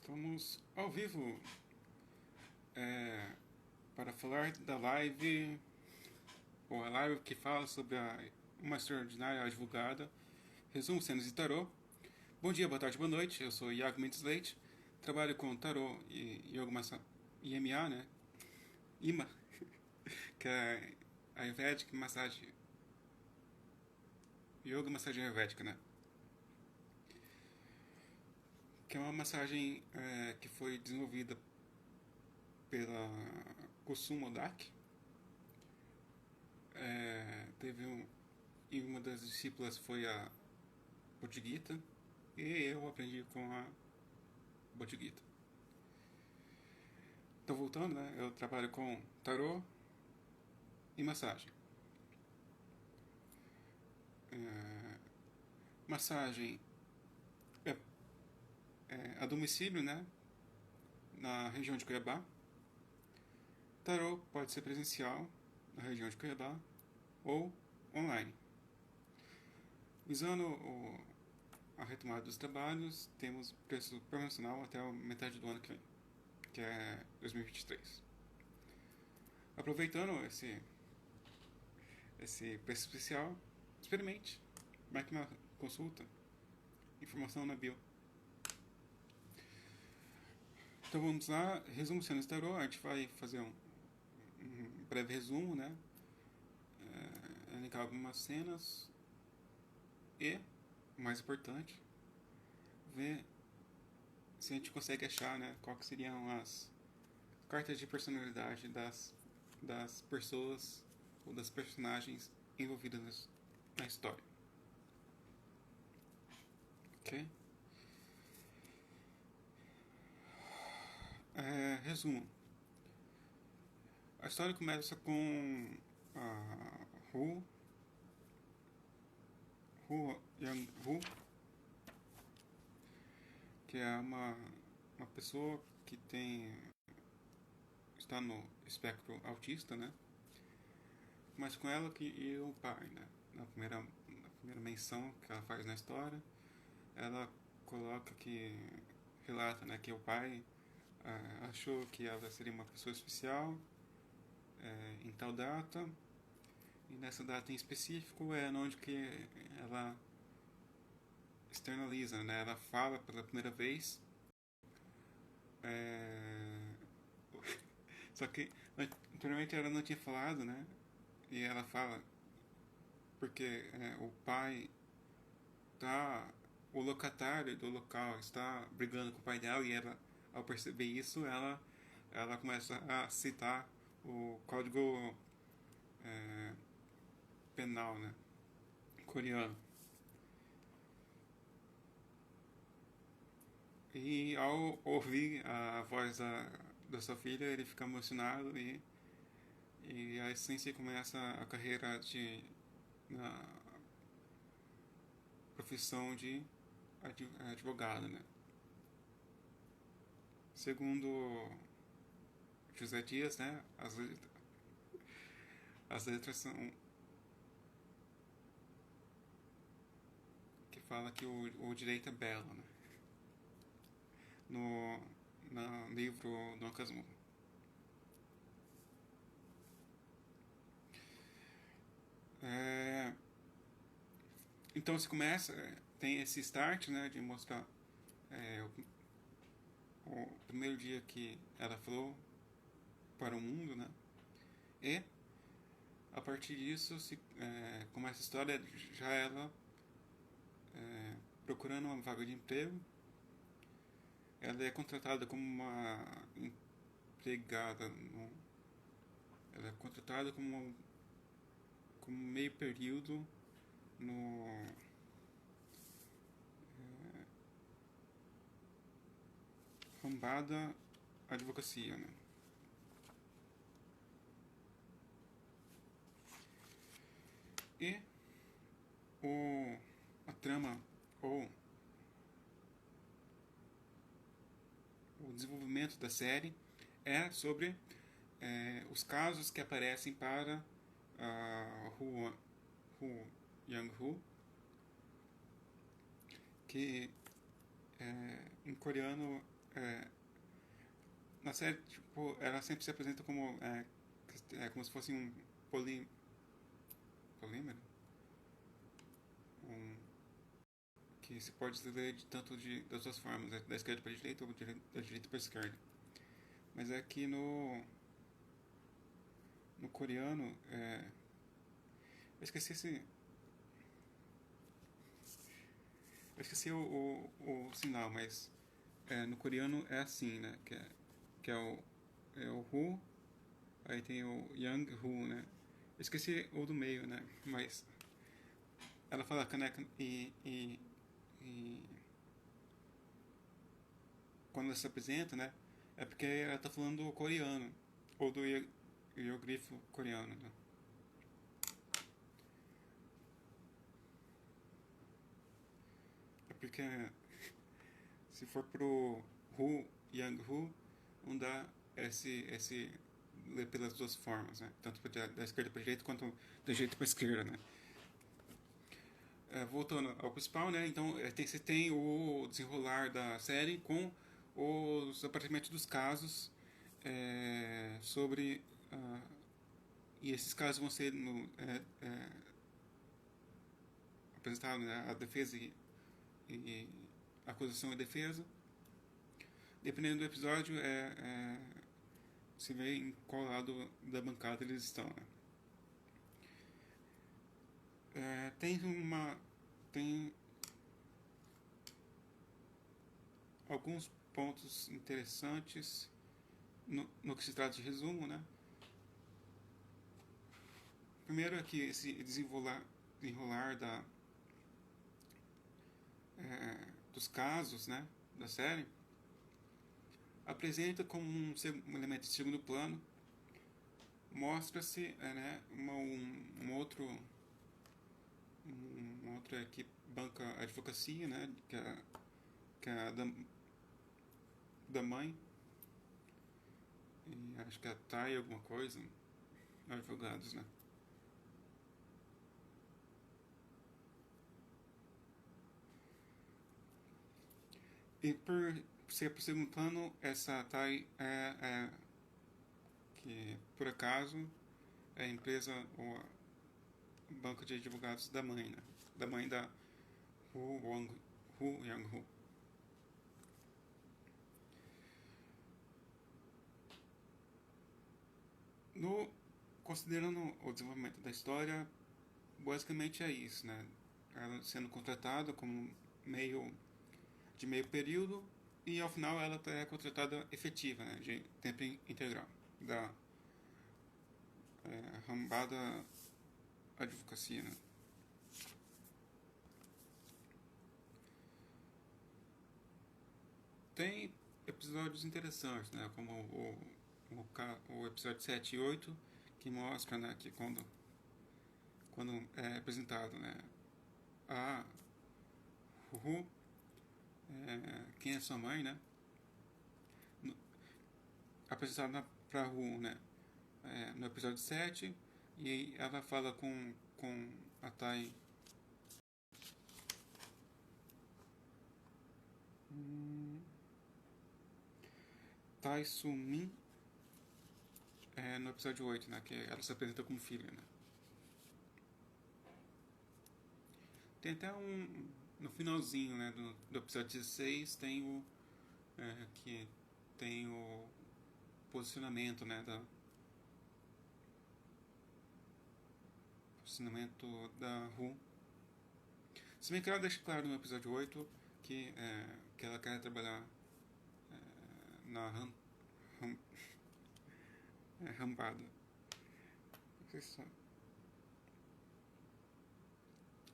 Estamos ao vivo para falar da live, ou a live que fala sobre uma extraordinária advogada, resumo cenas de tarô. Bom dia, boa tarde, boa noite, eu sou Iago Mendes Leite, trabalho com tarô e IMA, né? IMA, que é a Ayurvedic massagem, yoga massagem ayurvédica, né? Que é uma massagem que foi desenvolvida pela Kusum Odak. E uma das discípulas foi a Bhagavad Gita, e eu aprendi com a Bhagavad Gita. Então, voltando, né, eu trabalho com tarô e massagem. Massagem a domicílio, né, na região de Cuiabá. Tarô pode ser presencial na região de Cuiabá ou online. Visando a retomada dos trabalhos, temos preço promocional até a metade do ano que vem, que é 2023. Aproveitando esse preço especial, experimente, marque uma consulta, informação na bio. Então vamos lá, resumo cenas tarô, a gente vai fazer um breve resumo, né? Elencar algumas cenas e, o mais importante, ver se a gente consegue achar, né, qual que seriam as cartas de personalidade das pessoas ou das personagens envolvidas na história. Ok? Resumo. A história começa com a Hu Yang-Hu, que é uma pessoa que está no espectro autista, né? Mas com ela e o pai, né? Na primeira menção que ela faz na história, ela coloca relata, né, que o pai achou que ela seria uma pessoa especial em tal data, e nessa data em específico é onde que ela externaliza, né? Ela fala pela primeira vez. Só que anteriormente ela não tinha falado, né? E ela fala porque o pai o locatário do local está brigando com o pai dela, e ela, ao perceber isso, ela começa a citar o código penal, né, coreano. E ao ouvir a voz da sua filha, ele fica emocionado, e assim se começa a carreira na profissão de advogado, né? Segundo José Dias, né, as letras são que fala que o direito é belo, né? No livro do Casmurro. Então se começa, tem esse start, né, de mostrar o primeiro dia que ela falou para o mundo, né? E a partir disso começa a história já ela procurando uma vaga de emprego. Ela é contratada como uma empregada, ela é contratada como meio período no Rambada Advocacia, né? E a trama ou o desenvolvimento da série é sobre os casos que aparecem para Hu Yang-Hu, que em coreano é, na série, tipo, ela sempre se apresenta como, como se fosse um polímero, um, que se pode ler das duas formas, né? Da esquerda para a direita ou da direita para a esquerda. Mas é que no coreano, eu esqueci esse, eu esqueci o sinal, mas no coreano é assim, né? Que é o Hu, aí tem o Yang Hu, né? Eu esqueci o do meio, né? Mas ela fala caneca e quando ela se apresenta, né? É porque ela tá falando do coreano, ou do hieroglifo coreano, né? É porque se for pro Hu, Yang Hu, não dá esse ler pelas duas formas, né? Tanto da esquerda para direita quanto da direita para esquerda, né? Voltando ao principal, né? Então você tem o desenrolar da série com os apartamentos dos casos sobre e esses casos vão ser apresentados, né? A defesa e acusação e defesa. Dependendo do episódio, se vê em qual lado da bancada eles estão, né? Tem alguns pontos interessantes no que se trata de resumo, né? Primeiro é que esse desenrolar dos casos, né, da série apresenta como um elemento de segundo plano, mostra-se um outra que banca a advocacia, né, que é a da mãe, e acho que é a Thay alguma coisa, advogados, né. E por ser por segundo plano, essa Thay que por acaso é a empresa ou a banca de advogados da mãe, né? Da mãe da Hu Yang Hu. Considerando o desenvolvimento da história, basicamente é isso, né? Ela sendo contratada como de meio período e ao final ela é contratada efetiva, né? De tempo integral da arrombada advocacia, né? Tem episódios interessantes, né? Como o episódio 7 e 8, que mostra, né, que quando é apresentado, né, a Ru, quem é sua mãe, né? Apresentado pra Ru, né? No episódio 7, e ela fala com a Tai. Tai Sumin no episódio 8, né? Que ela se apresenta como filha, né? Tem até no finalzinho, né? Do episódio 16 tem que tem o posicionamento, né? Posicionamento da Ru. Se bem que ela deixa claro no episódio 8 que ela quer trabalhar na rambada. Não sei se sabe.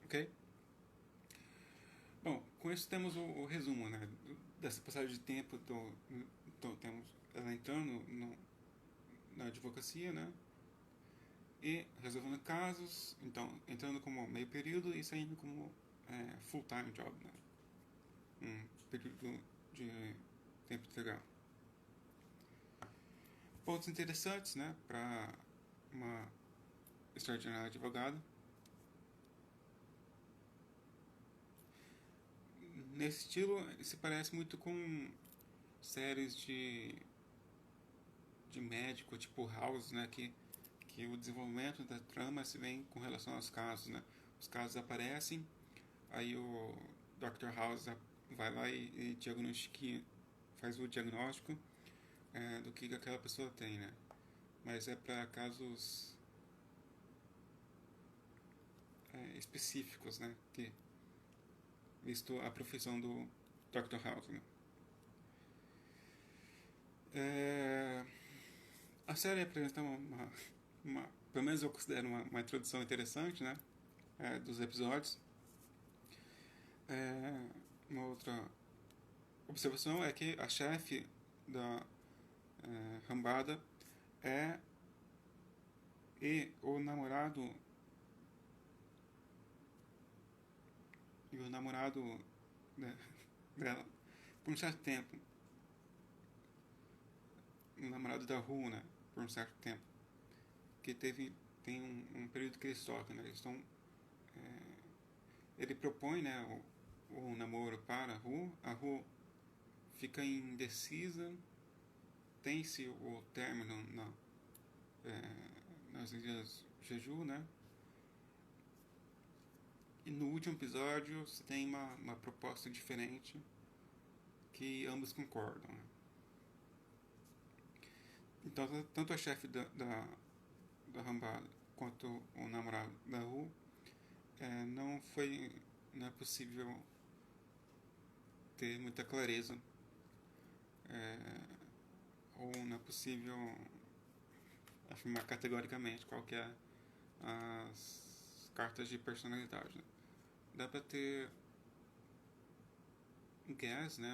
Ok? Bom, com isso temos o resumo, né? Dessa passagem de tempo temos ela entrando na advocacia, né? E resolvendo casos, então entrando como meio período e saindo como full time job, né? Um período de tempo integral. Pontos interessantes, né? Para uma extraordinária advogada. Nesse estilo, se parece muito com séries de médico, tipo House, né? Que o desenvolvimento da trama se vem com relação aos casos, né? Os casos aparecem, aí o Dr. House vai lá e diagnostica, faz o diagnóstico do que aquela pessoa tem, né? Mas é para casos específicos, né? Que, visto a profissão do Dr. House, né? É, a série apresenta pelo menos eu considero uma introdução interessante, né? Dos episódios. É, uma outra observação é que a chefe da Rambada é o namorado né, dela por um certo tempo, o namorado da Ru, né, por um certo tempo, que tem um período que eles trocam, né, eles estão ele propõe, né, o namoro para a Ru fica indecisa, tem-se o término nas Ilhas Jeju, né? E no último episódio você tem uma proposta diferente que ambos concordam, né? Então, tanto a chefe da Rambada quanto o namorado da Ru não é possível ter muita clareza é, ou não é possível afirmar categoricamente qual que é as cartas de personalidade, né? Dá pra ter um guess, né?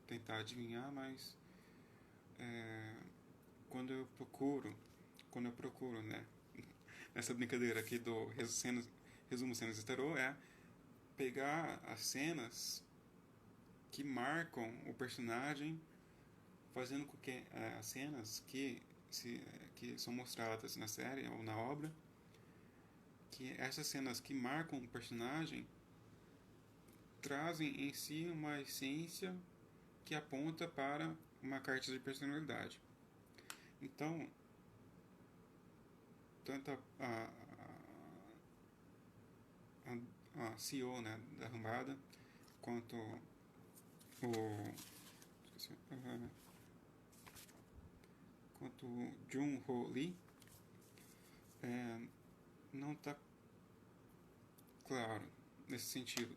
Tentar adivinhar, mas é, quando eu procuro, né? Essa brincadeira aqui do resumo cenas de tarô é pegar as cenas que marcam o personagem, fazendo com que as cenas que são mostradas na série ou na obra, que essas cenas que marcam o personagem trazem em si uma essência que aponta para uma carta de personalidade. Então, tanto a CEO, né, da Rambada, quanto o quanto o Jun Ho Lee, não está claro nesse sentido.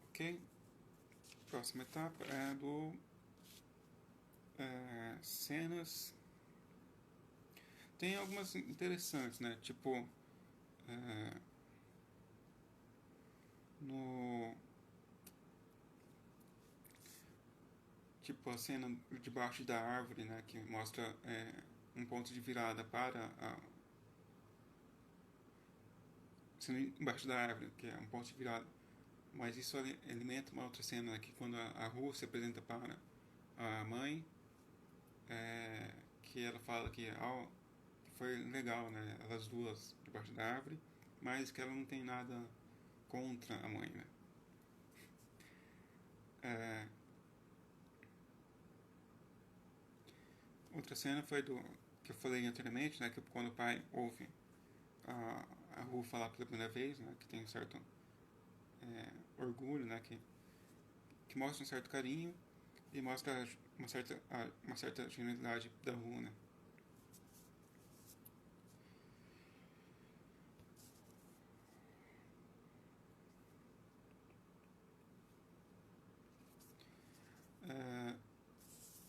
Ok? Próxima etapa é do cenas. Tem algumas interessantes, né? Tipo, no tipo a cena debaixo da árvore, né? Que mostra um ponto de virada para a cena embaixo da árvore, que é um ponto de virada. Mas isso alimenta uma outra cena, né, que quando a Ru se apresenta para a mãe, que ela fala que foi legal, né, elas duas debaixo da árvore, mas que ela não tem nada contra a mãe, né. Outra cena foi do que eu falei anteriormente, né, que quando o pai ouve a Ru falar pela primeira vez, né, que tem um certo orgulho, né, que mostra um certo carinho e mostra uma certa genialidade da Ru, né.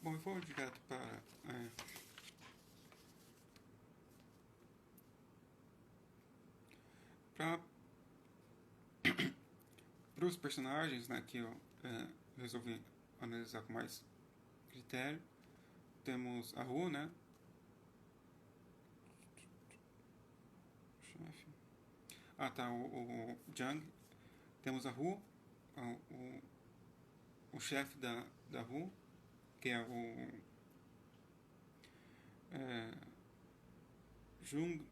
Bom, eu vou direto para os personagens, né, que eu resolvi analisar com mais critério. Temos a Ru, né? Chefe. Ah, tá, o Jang. Temos a Ru, o chefe da Ru, que é o Jung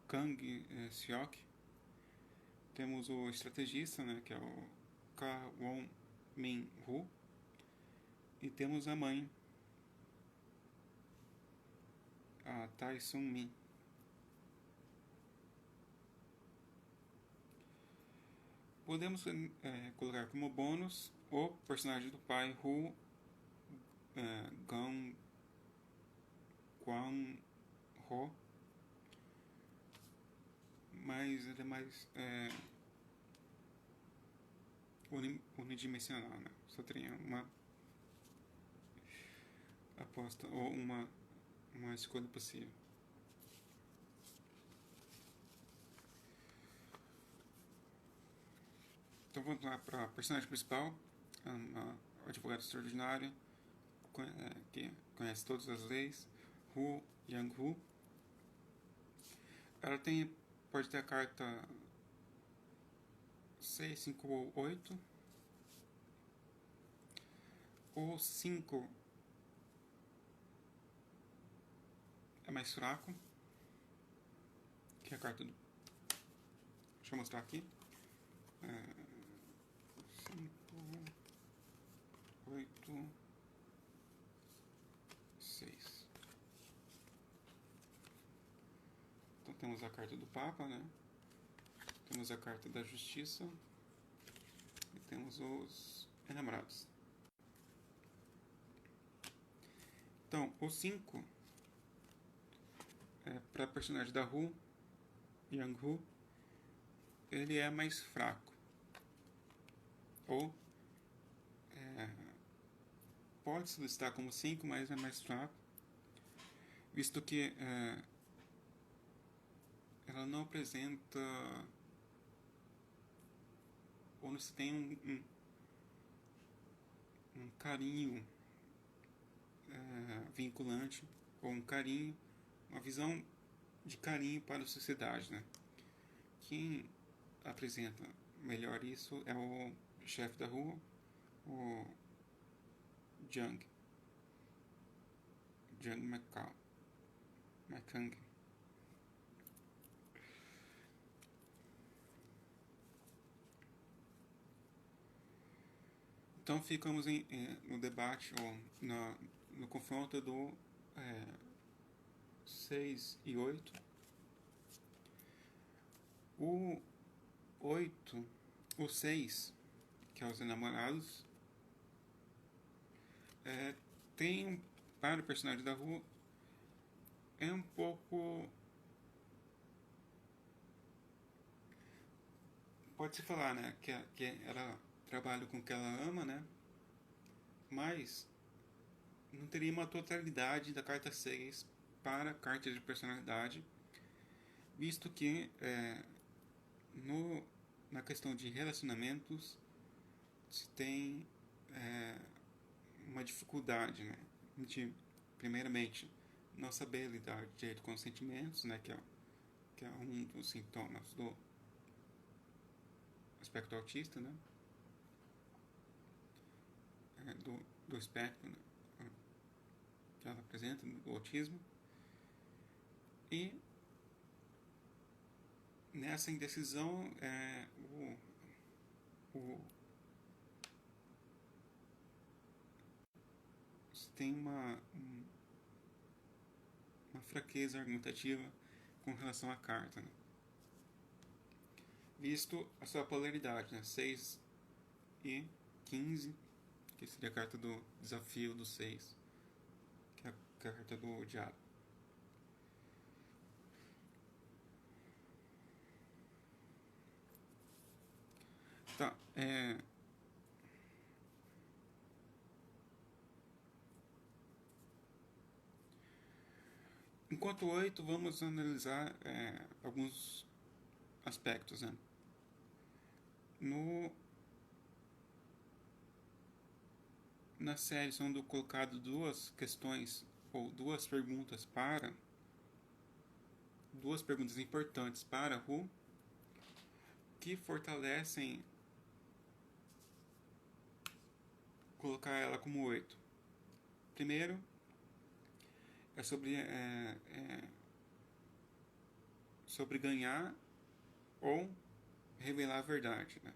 Kang Seok. Temos o estrategista, né, que é o Ka Won Min Hu, e temos a mãe, a Tai Sung Min. Podemos colocar como bônus o personagem do pai, Hu Gang Kwang Ho, mas ele é mais unidimensional, né? Só teria uma aposta ou uma escolha possível. Então vamos lá para a personagem principal, a advogada extraordinária, que conhece todas as leis, Hu Yang-hu. Ela pode ter a carta 6, 5 ou 8. O 5 é mais fraco, que é a carta do... Deixa eu mostrar aqui. 5, 8, 6. Então temos a carta do Papa, né? Temos a carta da Justiça e temos os enamorados. Então, o 5 para personagem da Hu, Yang-hu, ele é mais fraco. Ou pode se listar como 5, mas é mais fraco, visto que ela não apresenta ou não se tem um carinho vinculante, ou um carinho, uma visão de carinho para a sociedade, né? Quem apresenta melhor isso é o chefe da rua, o Jung McCang. Então ficamos no debate, ou no confronto do 6 e 8. O 8, o 6, que é os enamorados, tem, para o personagem da rua, é um pouco... Pode-se falar, né, que ela trabalha com o que ela ama, né, mas não teria uma totalidade da carta 6 para a carta de personalidade, visto que na questão de relacionamentos se tem uma dificuldade, né, de, primeiramente, não saber lidar direito com os sentimentos, né, que é um dos sintomas do aspecto autista, né, do espectro, né, que ela apresenta, do autismo. E nessa indecisão você tem uma fraqueza argumentativa com relação à carta, né? Visto a sua polaridade, né? 6 e 15, que seria a carta do desafio do 6, que é a carta do diabo. Tá, enquanto 8, vamos analisar alguns aspectos, né? Na série são colocadas duas questões ou duas perguntas importantes para Hu, que fortalecem colocar ela como 8. Primeiro é sobre ganhar ou revelar a verdade, né?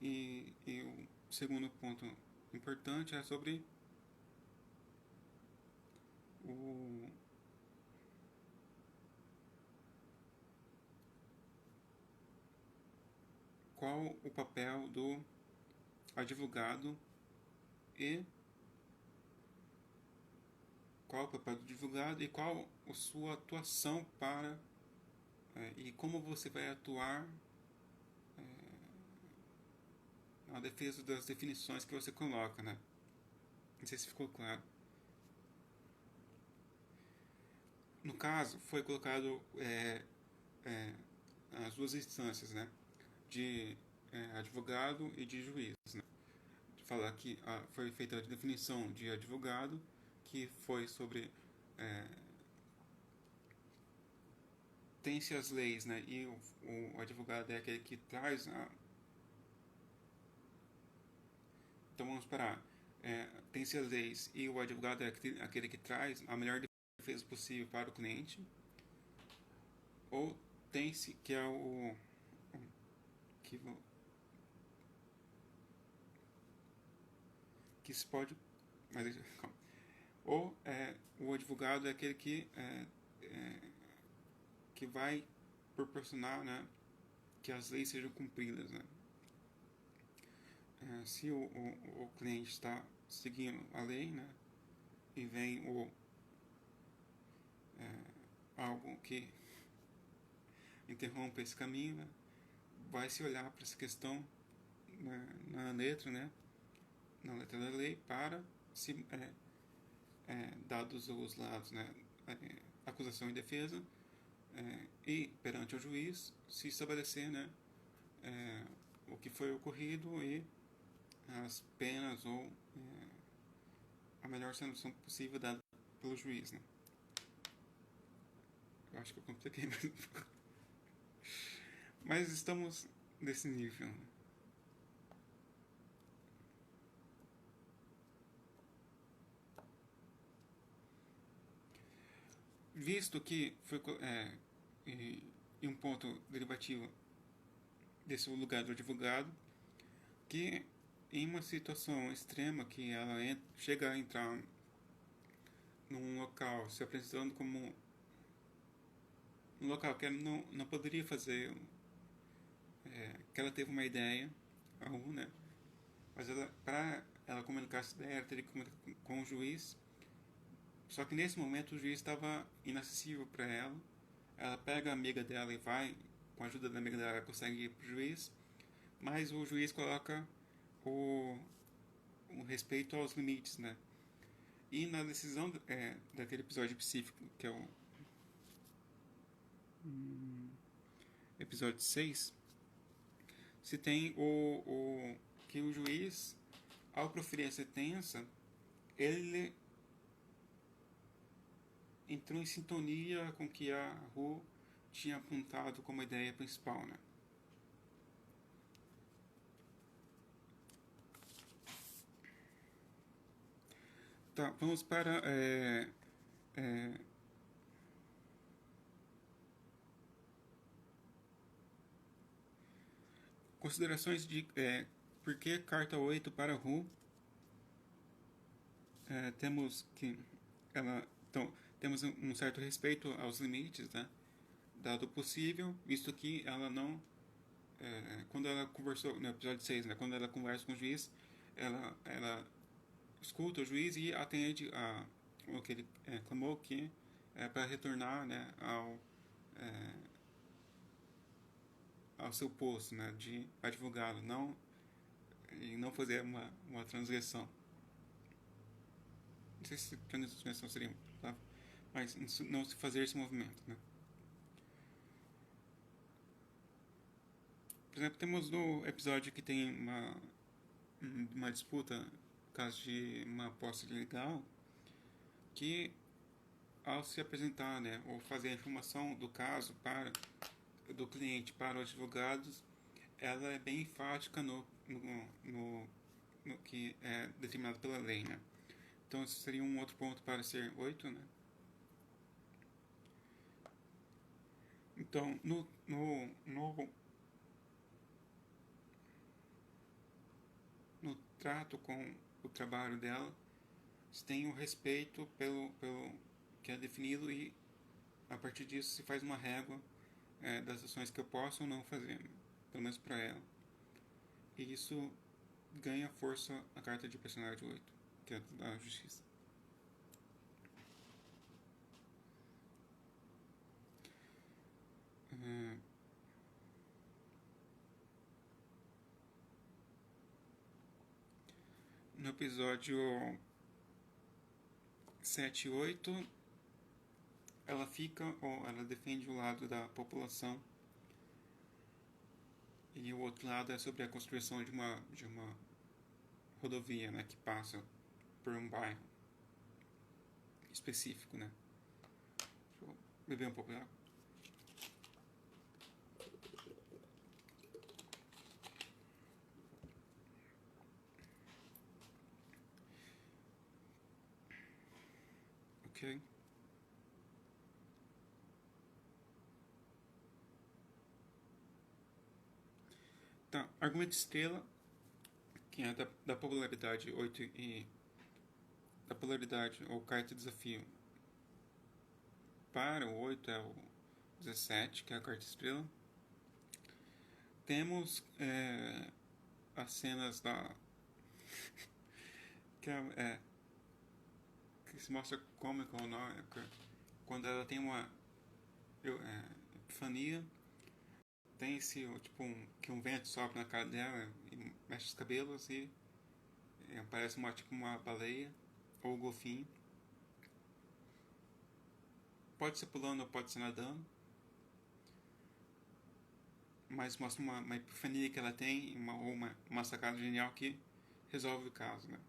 E o segundo ponto importante é sobre o qual o papel do advogado e qual o papel do advogado e qual a sua atuação para e como você vai atuar na defesa das definições que você coloca, né? Não sei se ficou claro. No caso, foi colocado as duas instâncias, né? De advogado e de juiz, né? De falar que foi feita a definição de advogado, que foi sobre tem-se as leis, né? E o advogado é aquele que traz então vamos parar. Tem-se as leis e o advogado é aquele que traz a melhor defesa possível para o cliente, ou tem-se que é o que se pode, mas calma. Ou o advogado é aquele que vai proporcionar, né, que as leis sejam cumpridas, né? Se o cliente está seguindo a lei, né, e vem algo que interrompa esse caminho, né, vai se olhar para essa questão na letra, né, na letra da lei, para se dados os lados, né, acusação e defesa, e perante o juiz se estabelecer, né, o que foi ocorrido e as penas ou a melhor solução possível dada pelo juiz, né? Eu acho que eu compliquei mais um pouco. Mas estamos nesse nível, né? Visto que foi e um ponto derivativo desse lugar do advogado, que em uma situação extrema que ela chega a entrar num local se apresentando como um local que ela não poderia fazer, que ela teve uma ideia, né? Mas para ela comunicar essa ideia, ela teria que comunicar com o juiz. Só que nesse momento o juiz estava inacessível para ela. Ela pega a amiga dela e vai, com a ajuda da amiga dela, ela consegue ir para o juiz. Mas o juiz coloca o respeito aos limites, né? E na decisão daquele episódio específico, que é o episódio 6, se tem que o juiz, ao proferir a sentença, ele entrou em sintonia com o que a Ru tinha apontado como ideia principal, né? Tá, vamos para considerações de por que carta 8 para Ru. Temos que temos um certo respeito aos limites, né? Dado o possível, visto que ela não quando ela conversou no episódio 6, né, quando ela conversa com o juiz, ela escuta o juiz e atende o que ele clamou, que é para retornar, né, ao seu posto, né, de advogado, e não fazer uma transgressão. Não sei se transgressão seria, tá? Mas não se fazer esse movimento, né? Por exemplo, temos no episódio que tem uma disputa, no caso de uma posse ilegal, que ao se apresentar, né, ou fazer a informação do caso do cliente para os advogados, ela é bem enfática no que é determinado pela lei, né? Então, isso seria um outro ponto para ser 8, né? Então, no trato com o trabalho dela, se tem o respeito pelo que é definido e a partir disso se faz uma régua das ações que eu posso ou não fazer, pelo menos para ela. E isso ganha força a carta de personalidade 8, que é da justiça. No episódio 7 e 8, ela fica, ou ela defende o lado da população, e o outro lado é sobre a construção de uma rodovia, né, que passa por um bairro específico, né. Deixa eu beber um pouco de água. Ok. Tá, argumento estrela, que é da polaridade 8 e da polaridade ou carta de desafio para o 8 é o 17, que é a carta estrela. Temos as cenas da que que se mostra cômico ou não, quando ela tem uma epifania, tem esse tipo que um vento sopra na cara dela e mexe os cabelos e parece tipo uma baleia ou um golfinho. Pode ser pulando ou pode ser nadando, mas mostra uma epifania que ela tem, uma sacada genial que resolve o caso, né?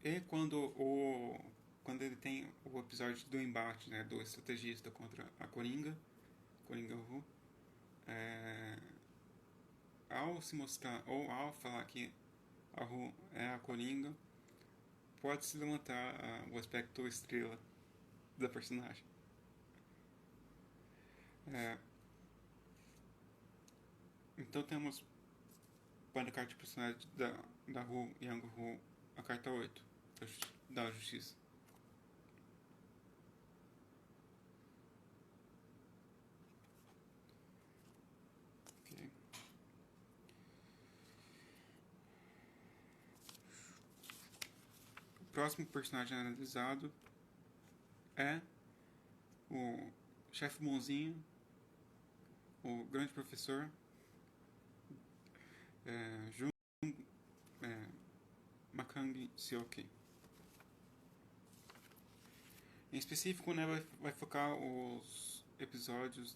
E quando ele tem o episódio do embate, né, do estrategista contra a Coringa Ru, ao se mostrar, ou ao falar que a Ru é a Coringa, pode se levantar o aspecto estrela da personagem. Então temos para a carta de personagem da Ru Yang Ru a carta 8 da justiça. Okay. O próximo personagem analisado é o chefe bonzinho, o grande professor Jun Makang Seoki. Em específico, né, vai focar os episódios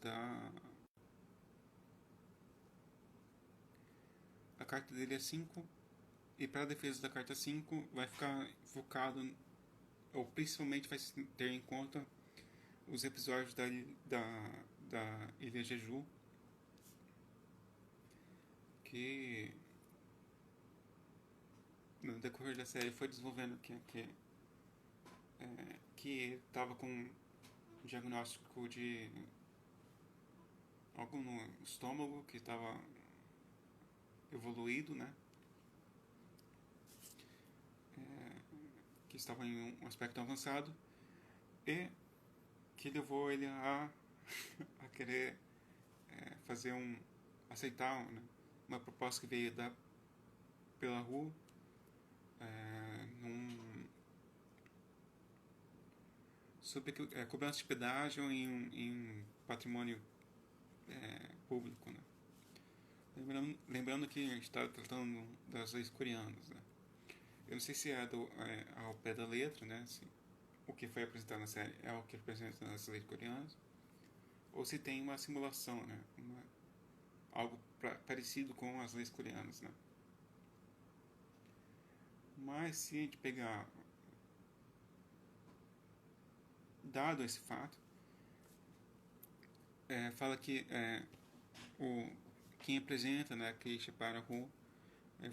a carta dele é 5 e para a defesa da carta 5 vai ficar focado, ou principalmente vai ter em conta os episódios da Ilha Jeju, que no decorrer da série foi desenvolvendo que estava com um diagnóstico de algo no estômago que estava evoluído, né? Que estava em um aspecto avançado e que levou ele a querer fazer aceitar uma proposta que veio pela rua sobre cobrança de pedágio em patrimônio público, né? Lembrando que a gente está tratando das leis coreanas, né? Eu não sei se é ao pé da letra, né? Se o que foi apresentado na série é o que representa nas leis coreanas, ou se tem uma simulação, né? Algo parecido com as leis coreanas, né? Mas se a gente pegar, dado esse fato, fala que quem apresenta, né, a queixa para a Ru,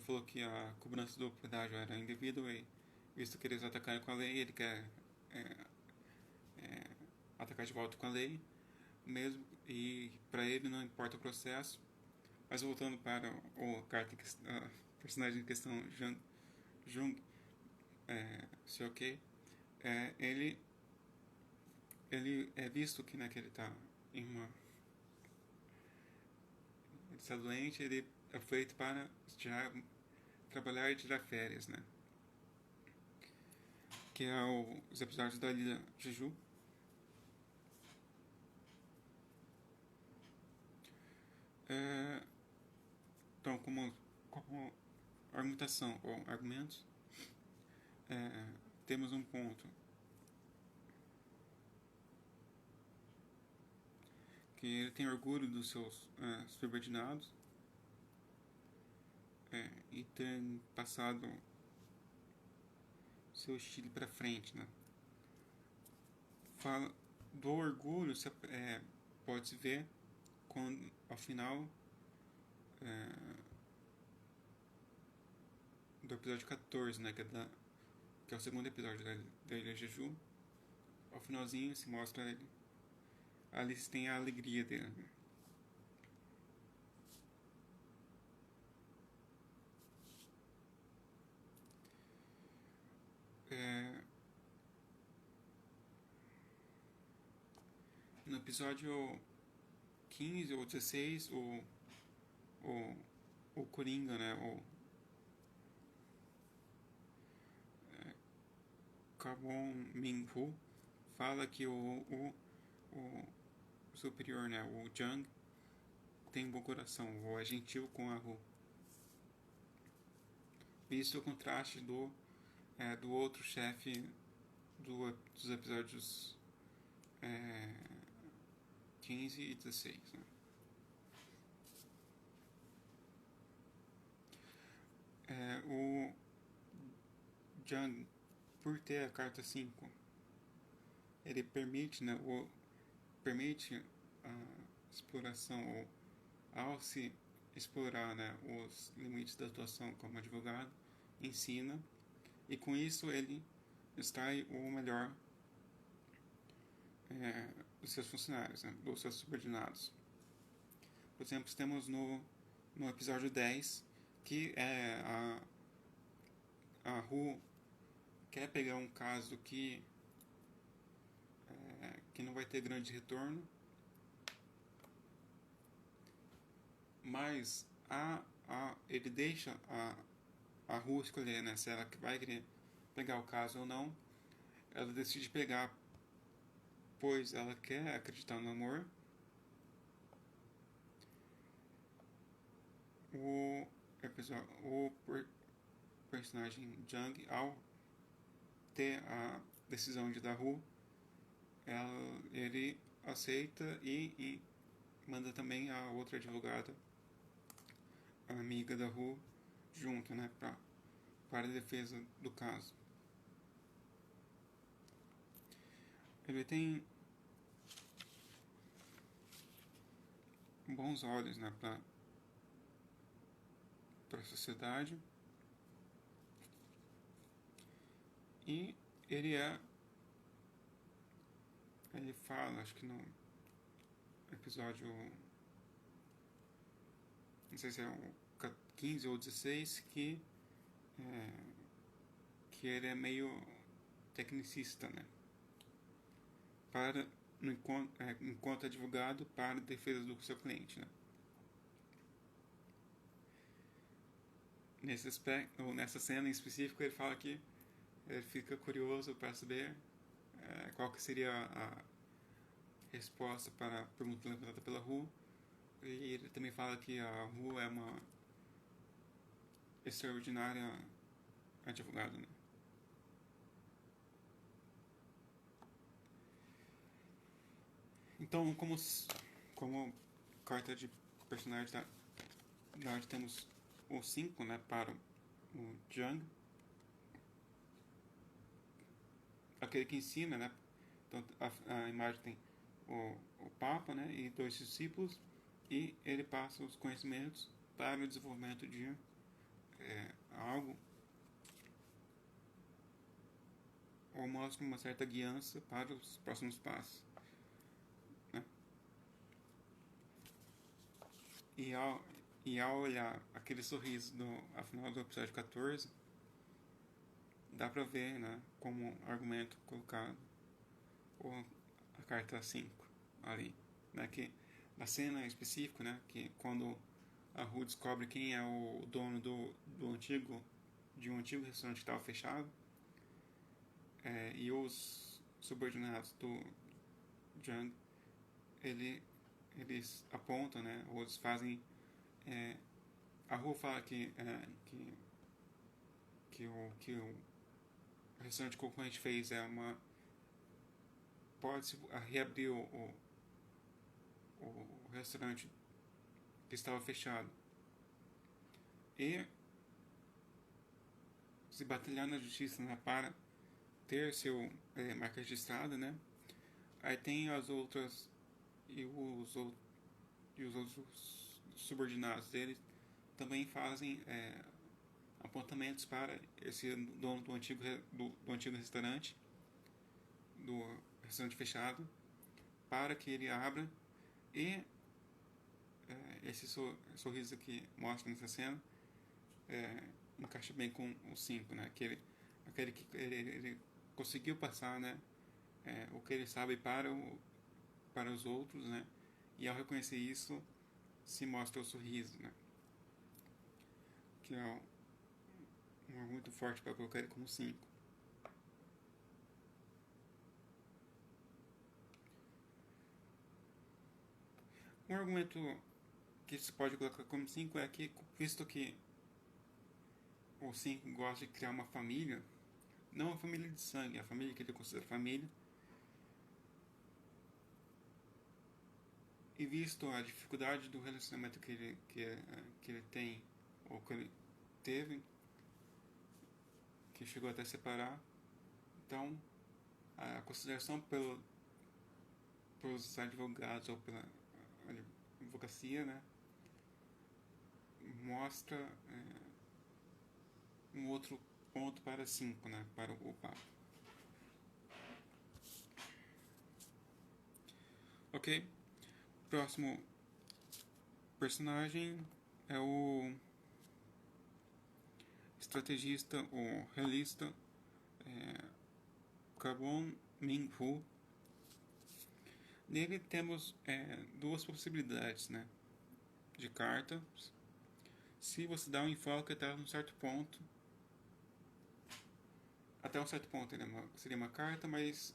falou que a cobrança do pedágio era indevida e visto que eles atacaram com a lei, ele quer atacar de volta com a lei, mesmo, e para ele não importa o processo. Mas voltando para o personagem em questão, Jung Seok, ele é visto que, né, que ele está em uma ele está doente, ele é feito para trabalhar e tirar férias, né? Que é os episódios da Ilha Jeju. Então, como argumentação ou argumentos, temos um ponto que ele tem orgulho dos seus subordinados e tem passado seu estilo para frente, né? Fala do orgulho, pode se ver quando, ao final do episódio 14, né, que é o segundo episódio da Ilha Jeju. Ao finalzinho se mostra ele. Ali se tem a alegria dele. No episódio 15 ou 16, o Coringa, né, o Kwon Min-woo, fala que o superior, né, o Jung, tem um bom coração, ou é gentil com a Ru. Isso é o contraste do outro chefe dos episódios 15 e 16, né? O Jung, por ter a carta 5, ele permite, né, permite a exploração, ou ao se explorar, né, os limites da atuação como advogado, ensina, e com isso ele extrai o melhor dos seus funcionários, né, dos seus subordinados. Por exemplo, temos no episódio 10 que a Ru quer pegar um caso que não vai ter grande retorno, mas ele deixa a Ru escolher, né, se ela vai querer pegar o caso ou não. Ela decide pegar, pois ela quer acreditar no amor. O personagem Jung, ao ter a decisão de dar Ru, ele aceita e manda também a outra advogada, a amiga da Ru, junto, né, para a defesa do caso. Ele tem bons olhos, né, para a sociedade, e ele fala, acho que no episódio, não sei se é o 15 ou 16, que ele é meio tecnicista, né, enquanto advogado para a defesa do seu cliente, né. Nesse aspecto, ou nessa cena em específico, ele fala que ele fica curioso para saber qual que seria a resposta para a pergunta levantada pela Ru, e ele também fala que a Ru é uma extraordinária advogada, né. Então, como carta de personalidade, temos o 5, né, para o Jung, aquele que ensina, né. Então, a imagem tem o Papa, né, e 2 discípulos, e ele passa os conhecimentos para o desenvolvimento de algo ou mostram uma certa guiança para os próximos passos, né? E ao, e ao olhar aquele sorriso ao final do episódio 14, dá pra ver, né, como argumento colocado a carta 5 ali, né, que na cena específica, né, que quando a Ru descobre quem é o dono de um antigo restaurante que estava fechado, e os subordinados do Jung, eles apontam, né, ou eles fazem, a Ru fala que o restaurante concorrente fez pode reabrir o restaurante que estava fechado e se batalhar na justiça, né, para ter seu marca registrada, né? Aí tem as outras e os outros subordinados dele também fazem apontamentos para esse dono do antigo restaurante, do restaurante fechado, para que ele abra e esse sorriso que mostra nessa cena encaixa bem com o 5, né? Aquele que ele conseguiu passar, né? O que ele sabe para os outros, né? E ao reconhecer isso, se mostra o sorriso, né? Que é um argumento forte para colocar ele como 5. Um argumento que se pode colocar como 5 é que, visto que o 5 gosta de criar uma família, não a família de sangue, a família que ele considera família, e visto a dificuldade do relacionamento que ele tem, ou que ele teve, que chegou até separar, então a consideração pelos advogados ou pela advocacia, né, mostra um outro ponto para 5, né, para o Papa. Ok? Próximo personagem é o estrategista ou realista Carbon Ming-Hu. Nele temos duas possibilidades, né, de cartas. Se você dá um enfoque até um certo ponto, ele seria uma carta, mas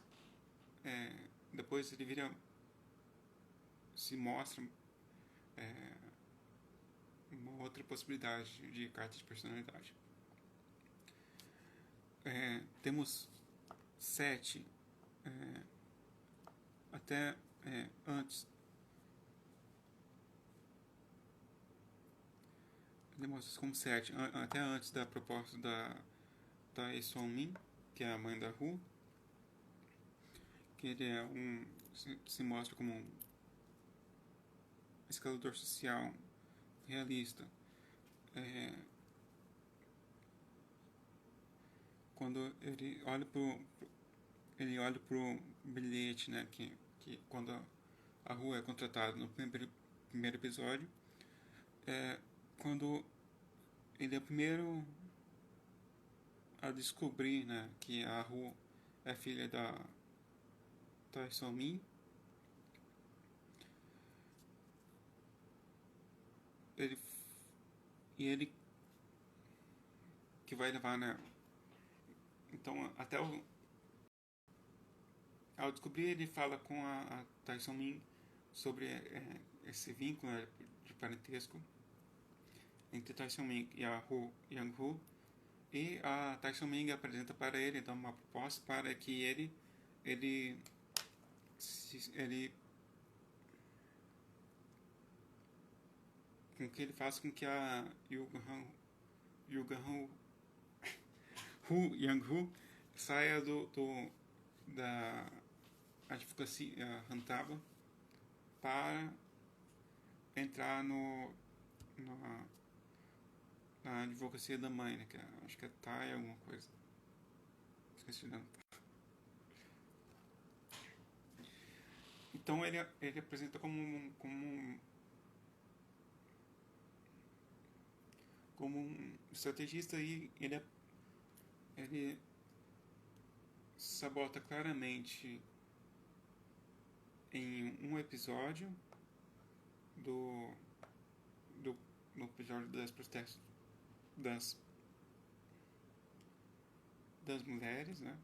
depois ele se mostra uma outra possibilidade de carta de personalidade. Temos 7 até antes. Demonstra como 7 até antes da proposta da Tae Son Min, que é a mãe da Ru, que ele se mostra como um escalador social realista. Quando ele olha pro bilhete, né, que quando a Ru é contratada no primeiro episódio, quando ele é o primeiro a descobrir, né, que a Ru é filha da Tae Son Min, ele que vai levar, né, então ao descobrir, ele fala com a Tae Son Min sobre esse vínculo, né, de parentesco entre Tae Son Min e a Yang Hu, e a Tae Son Min apresenta para ele então uma proposta para que ele com que ele faça com que a Yang Hu saia da advocacia rentável para entrar na advocacia da mãe, né, que acho que é Thai alguma coisa. Esqueci o nome. Então ele apresenta como um estrategista e ele sabota claramente em um episódio do, do no episódio das protestos das, das mulheres, né?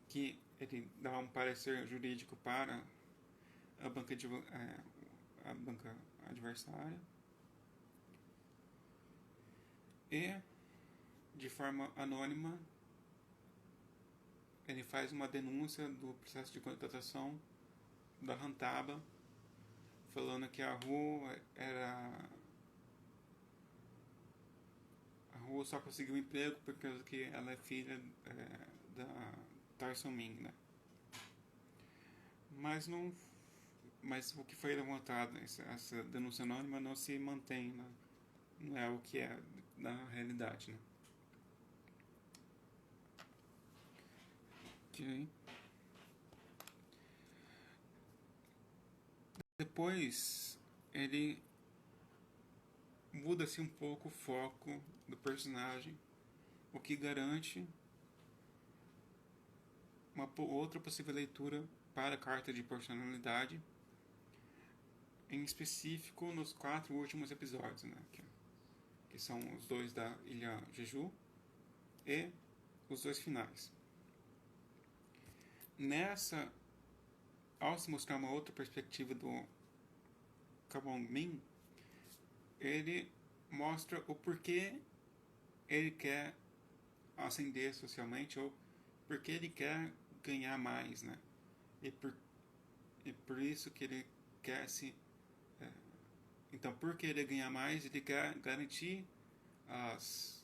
Que ele dá um parecer jurídico para a a banca adversária e, de forma anônima, ele faz uma denúncia do processo de contratação da Rantaba, falando que a Ru só conseguiu emprego porque ela é filha da Tyson Ming, né? Mas não, mas o que foi levantado, essa denúncia anônima não se mantém, né? Não é o que é na realidade, né? Ok. Depois ele muda-se um pouco o foco do personagem, o que garante uma outra possível leitura para a carta de personalidade, em específico nos 4 últimos episódios, né? Que são os 2 da Ilha Jeju e os 2 finais. Nessa, ao se mostrar uma outra perspectiva do Kabong Min, ele mostra o porquê ele quer ascender socialmente ou porque ele quer ganhar mais, né? E por isso que ele quer se... Então, por querer ganhar mais, ele quer garantir as...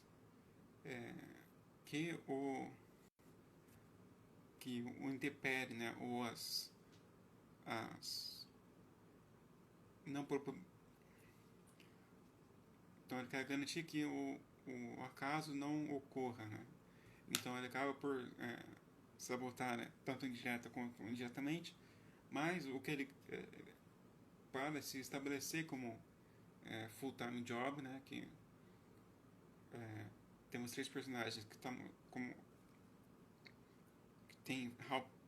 que o intempere, né? Ou as não então ele quer garantir que o acaso não ocorra, né? Então ele acaba por sabotar, né? Tanto indireta quanto indiretamente, mas o que ele para se estabelecer como full-time job, né? Que temos 3 personagens que estão como que tem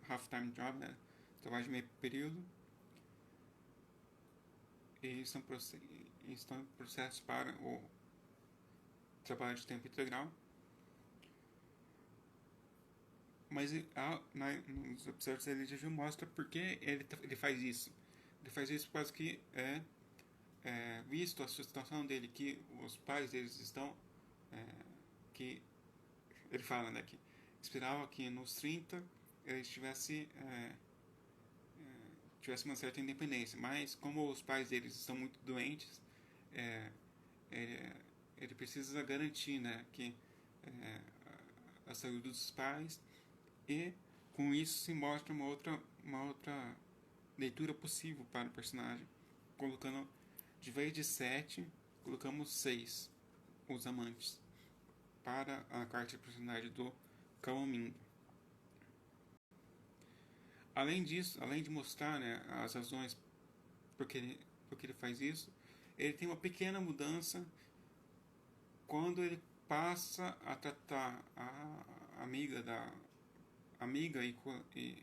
half-time job, né? Trabalho de meio período e estão em processo para o trabalho de tempo integral. Mas nos episódios ele já mostra por que ele faz isso. Ele faz isso porque que visto a situação dele, que os pais deles estão... que ele fala, né, que esperava que nos 30 ele tivesse uma certa independência, mas como os pais deles estão muito doentes, ele precisa garantir, né, que a saúde dos pais, e com isso se mostra uma outra leitura possível para o personagem, colocando, de vez de 7, colocamos 6 os amantes para a carta de personagem do Kaomin. Além disso, além de mostrar, né, as razões porque ele faz isso, ele tem uma pequena mudança quando ele passa a tratar a amiga e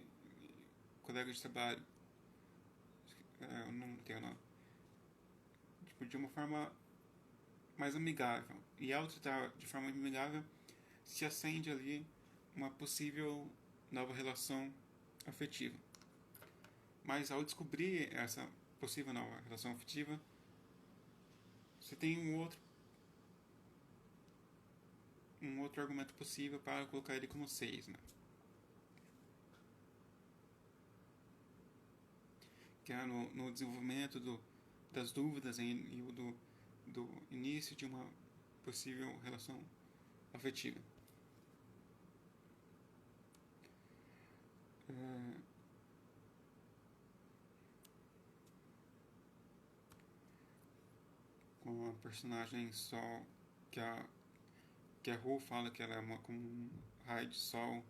colega de trabalho, eu não tenho nome, tipo, de uma forma mais amigável. E ao tratar de forma amigável, se acende ali uma possível nova relação afetiva. Mas ao descobrir essa possível nova relação afetiva, você tem um outro argumento possível para colocar ele como 6, né? Que é no desenvolvimento das dúvidas e do início de uma possível relação afetiva. Com a personagem Sol, que a Ru fala que ela é como um raio de sol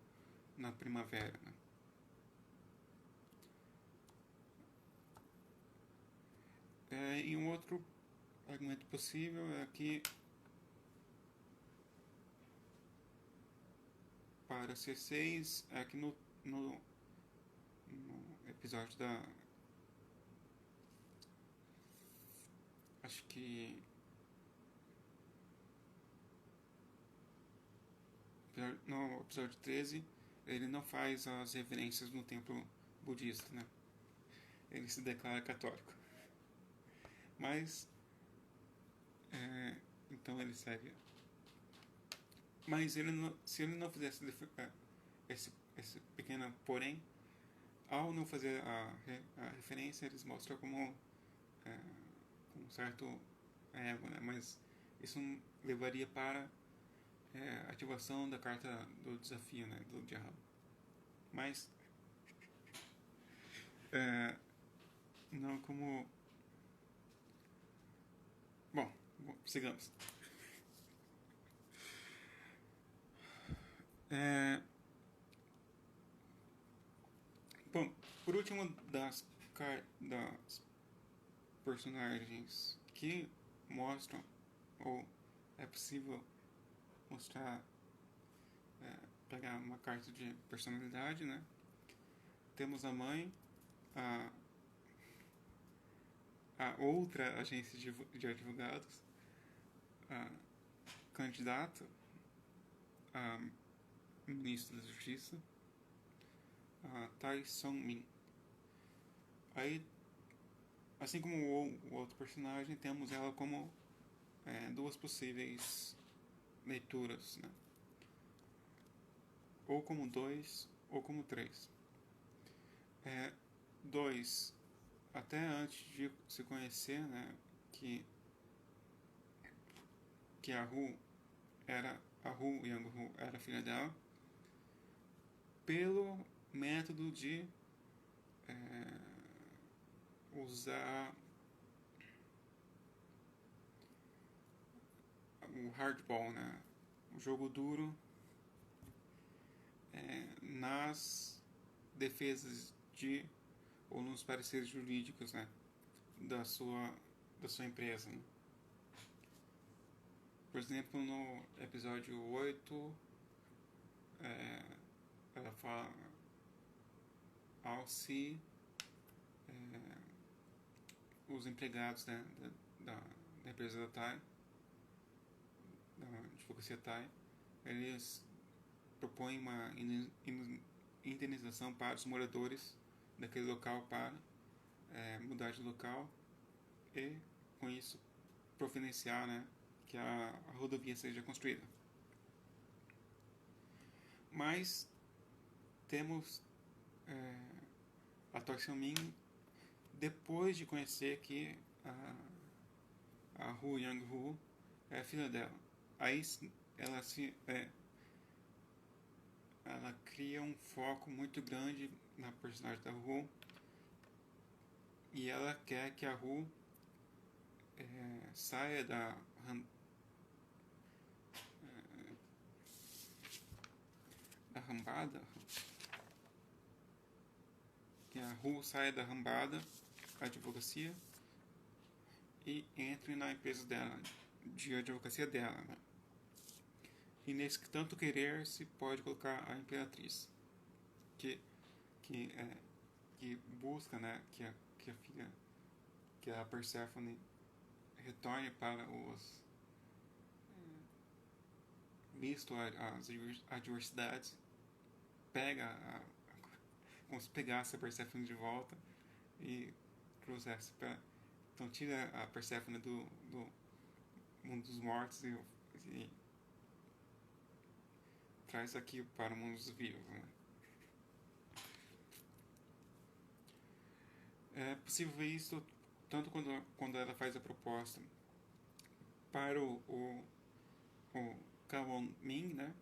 na primavera, né? E um outro argumento possível é que para C6 é que no episódio da... Acho que... No episódio 13, ele não faz as referências no templo budista, né? Ele se declara católico. Mas... então ele segue... Mas ele não, se ele não fizesse esse pequeno porém, ao não fazer a referência, eles mostram como um certo ego, né? Mas isso levaria para a ativação da carta do desafio, né? Do diabo. Mas não como... Bom, sigamos. Bom, por último, das personagens que mostram, ou é possível mostrar, pegar uma carta de personalidade, né? Temos a mãe, a outra agência de advogados, a candidata a ministro da Justiça, a Tai Song-min. Aí, assim como o outro personagem, temos ela como duas possíveis leituras, né? Ou como 2 ou como 3. 2, até antes de se conhecer, né, que a Hu Yang-hu era filha dela, pelo método de usar o hardball, né, o jogo duro, nas defesas ou nos pareceres jurídicos, né, da sua empresa, né? Por exemplo, no episódio 8, ela fala ao se os empregados, né, da empresa da TAI, da advocacia TAI, eles propõem uma indenização para os moradores daquele local para mudar de local e, com isso, providenciar, né, que a rodovia seja construída. Mas temos a Tai Song-min depois de conhecer que a Hu Yang-hu é filha dela. Aí ela cria um foco muito grande na personagem da Hu, e ela quer que a Hu saia da rambada, que a Hu saia da rambada, a advocacia, e entre na empresa dela, de advocacia dela, né? E nesse tanto querer se pode colocar a imperatriz, que busca, né, que a filha, que a Perséfone retorne para os visto as adversidades, pega como se pegasse a Perséfone de volta e trouxesse para... Então tira a Perséfone do mundo dos mortos e traz aqui para o mundo dos vivos, né? É possível ver isso tanto quando ela faz a proposta para o Kawon-min, né,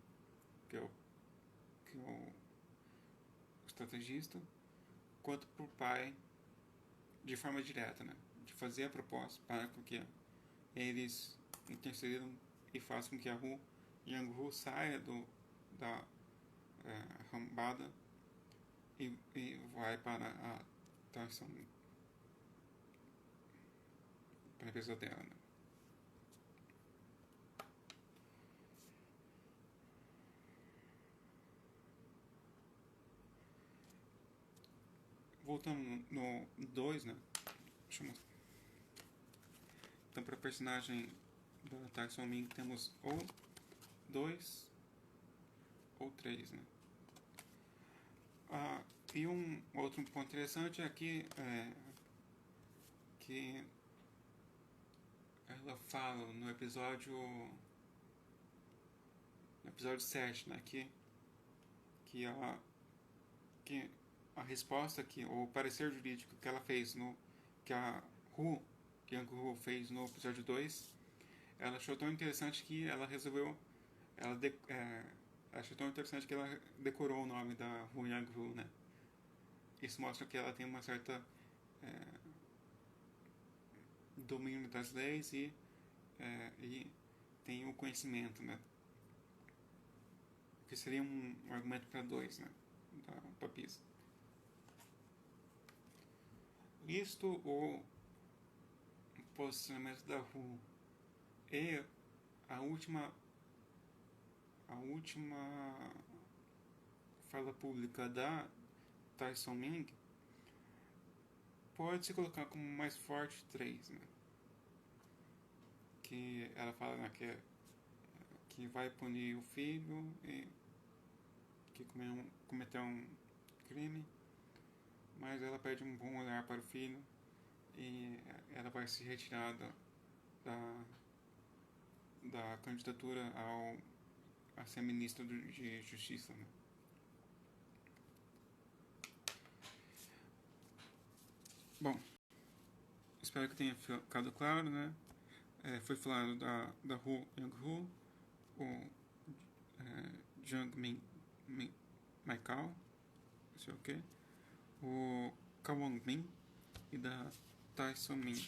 que é o estrategista, quanto para o pai de forma direta, né, de fazer a proposta para que eles intercedam e façam com que a Hu Yang-hu saia da rambada e vai para a Tai Song-min. a pessoa dela, né? Voltando no 2, né? Deixa eu mostrar. Então, para a personagem da Tai Song-min, temos ou 2 ou 3, né? E um outro ponto interessante aqui que ela fala no episódio 7, né? Que a resposta o parecer jurídico que ela fez que a Yang-Hu fez no episódio 2, ela achou tão interessante que ela resolveu, achou tão interessante que ela decorou o nome da Hu Yang-Hu, né? Isso mostra que ela tem uma certa domínio das leis e tem o conhecimento, né? Que seria um argumento para 2, né? Da papisa. Visto o posicionamento da Hu e a última fala pública da Tai Song-min, pode se colocar como mais forte 3, né? Que ela fala, né, que vai punir o filho e que cometeu um crime, mas ela pede um bom olhar para o filho e ela vai se retirar da candidatura a ser ministra de Justiça, né? Bom, espero que tenha ficado claro, né? Foi falado da Hu Yang-Hu, o Jung Maikao, não sei o que, o Kawon-min e da Tai Song-min.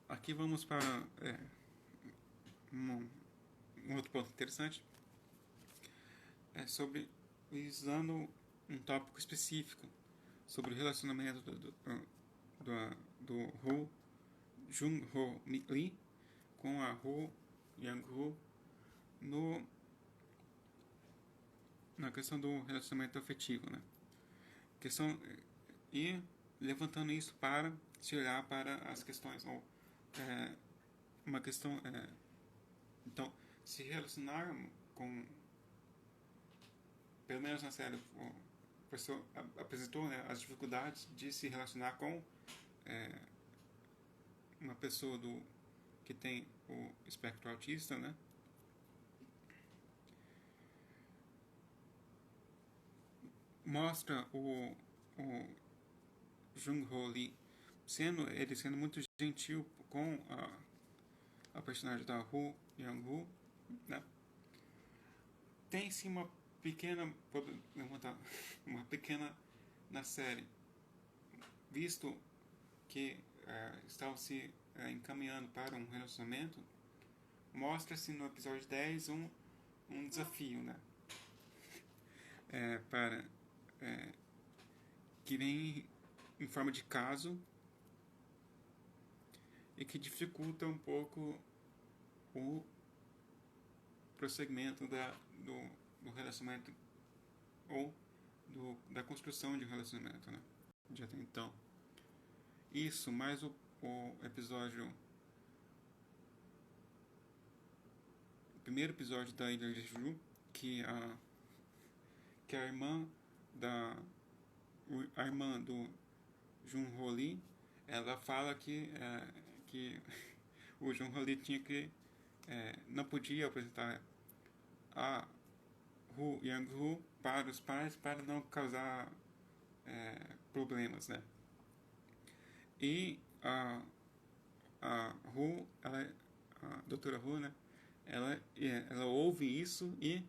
Aqui vamos para um outro ponto interessante, sobre visando um tópico específico sobre o relacionamento do Hu Jung-ho Lee com a Hu Yang-Hu na questão do relacionamento afetivo, né? E levantando isso para se olhar para as questões, ou uma questão, então, se relacionar com, pelo menos na série, o professor apresentou, né, as dificuldades de se relacionar com uma pessoa que tem o espectro autista, né? Mostra o Jung-ho Lee sendo muito gentil com a personagem da Hu Yang-Hu, né? Tem sim uma pequena na série, visto que estavam se encaminhando para um relacionamento. Mostra-se no episódio 10 um desafio, né? Que vem em forma de caso e que dificulta um pouco o prosseguimento do relacionamento ou da construção de um relacionamento, né? De até então. Isso, mais o primeiro episódio da Ilha de Jeju, que a irmã do Jung-ho Lee, ela fala que o Jung-ho Lee não podia apresentar a Hu Yang-Hu para os pais para não causar problemas, né? E a doutora Hu, né? Ela ouve isso e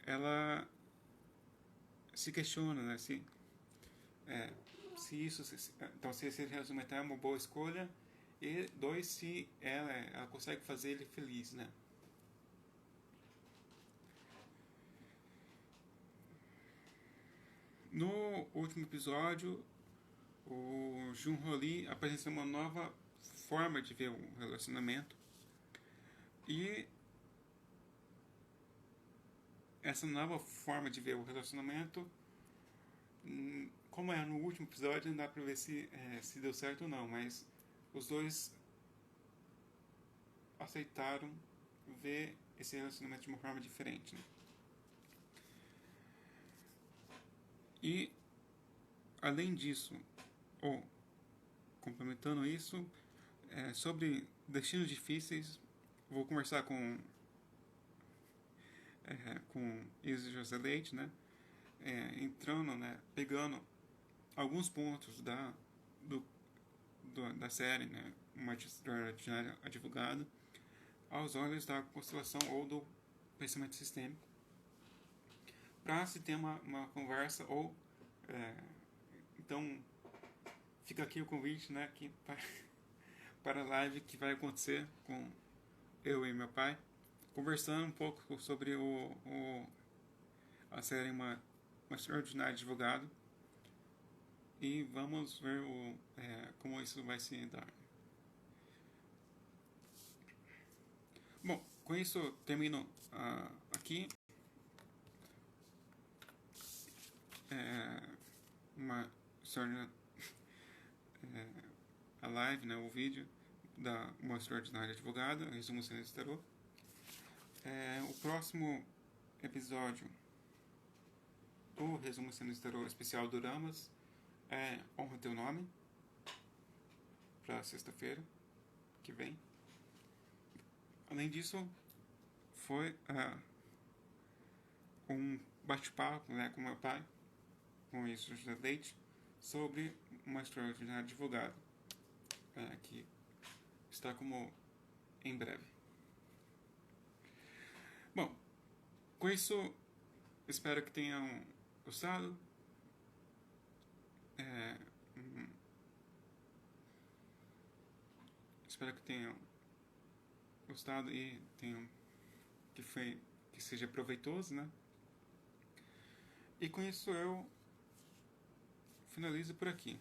ela se questiona, né? Então, se esse relacionamento é uma boa escolha, e 2, se ela consegue fazer ele feliz, né? no último episódio, o Jun-Ho Lee apresentou uma nova forma de ver o relacionamento. E essa nova forma de ver o relacionamento, como é no último episódio, não dá pra ver se deu certo ou não, mas os dois aceitaram ver esse relacionamento de uma forma diferente, né? E além disso, ou complementando isso, sobre destinos difíceis, vou conversar com Isa José Leite, né? Entrando, né? Pegando alguns pontos da série, né? Uma extraordinária advogada, aos olhos da constelação ou do pensamento sistêmico, para se ter uma conversa ou então fica aqui o convite, né, aqui para a live que vai acontecer com eu e meu pai, conversando um pouco sobre a série uma extraordinária advogado, e vamos ver como isso vai se dar. Bom, com isso termino aqui a live, né, o vídeo da Uma Extraordinária Advogada, resumo Sinistro Tarô. O próximo episódio do resumo Sinistro Tarô especial do Ramas é Honra Teu Nome, para sexta-feira que vem. Além disso, foi um bate-papo, né, com meu pai, com isso José Leite, sobre uma extraordinária advogada, que está como em breve. Bom, com isso, espero que tenham gostado. Espero que tenham gostado e que seja proveitoso, né? E com isso eu finalizo por aqui.